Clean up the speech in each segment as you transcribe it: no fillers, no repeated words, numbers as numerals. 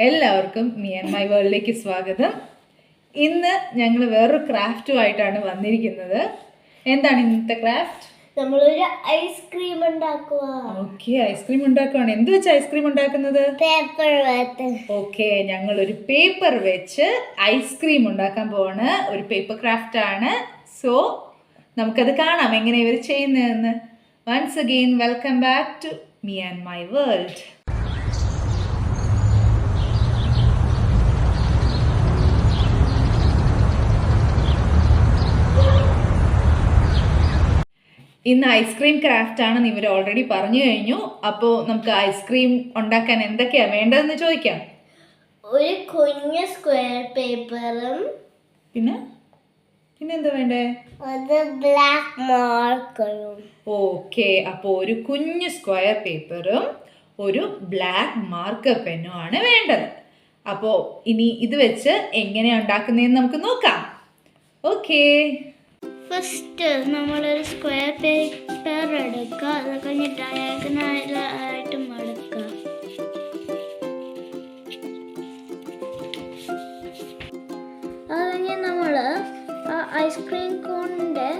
എല്ലാവർക്കും me and my വേൾഡിലേക്ക് സ്വാഗതം. ഇന്ന് ഞങ്ങൾ വേറൊരു ക്രാഫ്റ്റുമായിട്ടാണ് വന്നിരിക്കുന്നത്. എന്താണ് ഇന്നത്തെ ക്രാഫ്റ്റ്? നമ്മളൊരു ഐസ്ക്രീം ഉണ്ടാക്കുക. ഓക്കെ, ഐസ്ക്രീം ഉണ്ടാക്കുകയാണ്. എന്ത് വെച്ച് ഐസ്ക്രീം ഉണ്ടാക്കുന്നത്? പേപ്പർ വെച്ച്. ഓക്കെ, ഞങ്ങൾ ഒരു പേപ്പർ വെച്ച് ഐസ്ക്രീം ഉണ്ടാക്കാൻ പോവാണ്. ഒരു പേപ്പർ ക്രാഫ്റ്റ് ആണ്. സോ നമുക്കത് കാണാം എങ്ങനെ ഇവർ ചെയ്യുന്നതെന്ന്. Once again welcome back to me and my world. ഇന്ന് ഐസ്ക്രീം ക്രാഫ്റ്റ് ആണെന്ന് ഇവർ ഓൾറെഡി പറഞ്ഞു കഴിഞ്ഞു. അപ്പോൾ നമുക്ക് ഐസ്ക്രീം ഉണ്ടാക്കാൻ എന്തൊക്കെയാണ് വേണ്ടതെന്ന് ചോദിക്കാം. ഒരു കുഞ്ഞ് സ്ക്വയർ പേപ്പറും പിന്നെ എന്താ വേണ്ടേ? അത് ബ്ലാക്ക് മാർക്കറും. ഓക്കെ, അപ്പോൾ ഒരു കുഞ്ഞ് സ്ക്വയർ പേപ്പറും ഒരു ബ്ലാക്ക് മാർക്കർ പെന്നും ആണ് വേണ്ടത്. അപ്പോൾ ഇനി ഇത് വെച്ച് എങ്ങനെയാണ് ഉണ്ടാക്കുന്നതെന്ന് നമുക്ക് നോക്കാം. ഓക്കെ, ഫസ്റ്റ് നമ്മളൊരു സ്ക്വയർ പേപ്പർ എടുക്കുക. അത് കഴിഞ്ഞ് ഡയഗണലായിട്ട് മടക്കുക. അത് കഴിഞ്ഞ് നമ്മൾ ആ ഐസ്ക്രീം കോണിൻ്റെ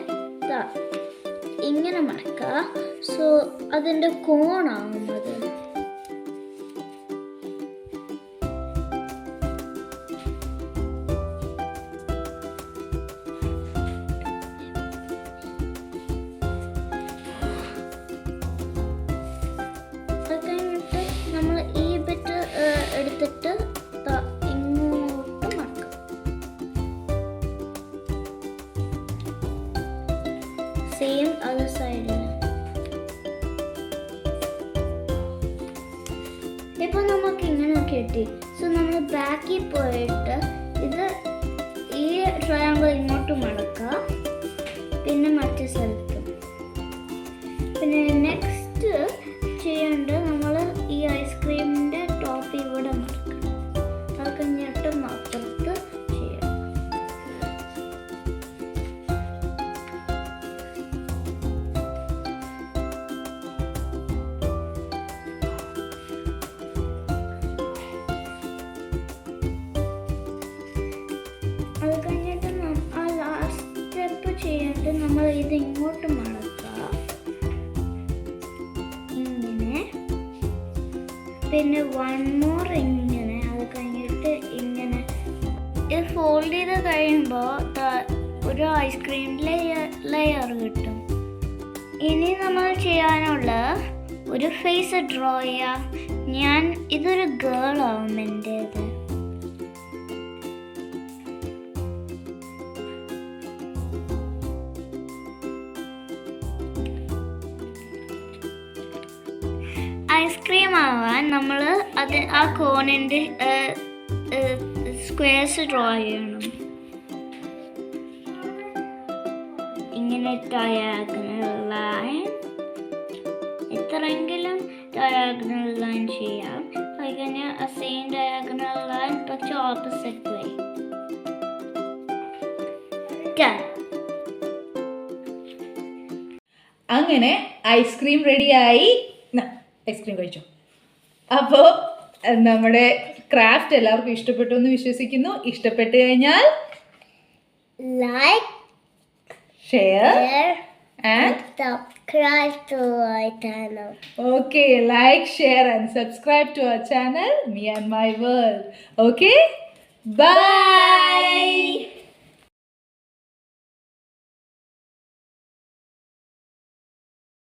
ഇങ്ങനെ മടക്കുക. സോ അതിൻ്റെ കോണാവും അത്. നമ്മൾ ഈ ബിറ്റ് എടുത്തിട്ട് ഇങ്ങോട്ട് മടക്കും. സെയിം അതർ സൈഡിൽ. ഇപ്പൊ നമുക്ക് ഇങ്ങനെ കിട്ടി. സോ നമ്മൾ ബാക്കിൽ പോയിട്ട് ഇത് ഈ ട്രയാങ്കിൾ ഇങ്ങോട്ട് മടക്കുക, പിന്നെ മറ്റേ സ്ഥലത്തും. പിന്നെ നെക്സ്റ്റ് ചെയ്യേണ്ടത് നമ്മൾ ഈ ഐസ്ക്രീമിൻ്റെ ടോപ്പ് ഇവിടെ മടക്കണം. അത് കഴിഞ്ഞിട്ട് അപ്പുറത്ത് ചെയ്യണം. അത് കഴിഞ്ഞിട്ട് ആ ലാസ്റ്റ് സ്റ്റെപ്പ് ചെയ്യേണ്ടത് നമ്മൾ ഇത് ഇങ്ങോട്ട് മടക്കുക. പിന്നെ വൺ മോർ ഇങ്ങനെ. അത് കഴിഞ്ഞിട്ട് ഇങ്ങനെ ഇത് ഫോൾഡ് ചെയ്ത് കഴിയുമ്പോൾ ഒരു ഐസ്ക്രീം ലെയർ കിട്ടും. ഇനി നമ്മൾ ചെയ്യാനുള്ള ഒരു ഫേസ് ഡ്രോ ചെയ്യാം. ഇതൊരു ഗേൾ ആവും എൻ്റേത്. ഐസ്ക്രീം ആവാൻ നമ്മൾ ആ കോണിൻ്റെ സ്ക്വയർസ് ഡ്രോ ചെയ്യണം. ഇങ്ങനെ ഡയഗണൽ ലൈൻ, എത്രയെങ്കിലും ഡയഗണൽ ലൈൻ ചെയ്യാം. അങ്ങനെ സെയിം ഡയഗണൽ ലൈൻ പക്ഷെ ഓപ്പോസിറ്റ് വേ. അങ്ങനെ ഐസ്ക്രീം റെഡിയായി. ഐസ്ക്രീം കഴിച്ചോ? അപ്പോൾ നമ്മുടെ ക്രാഫ്റ്റ് എല്ലാവർക്കും ഇഷ്ടപ്പെട്ടു എന്ന് വിശ്വസിക്കുന്നു. ഇഷ്ടപ്പെട്ട് കഴിഞ്ഞാൽ like, share and subscribe to our channel. Okay, like, share and subscribe to our channel, Me and My World. Okay, bye.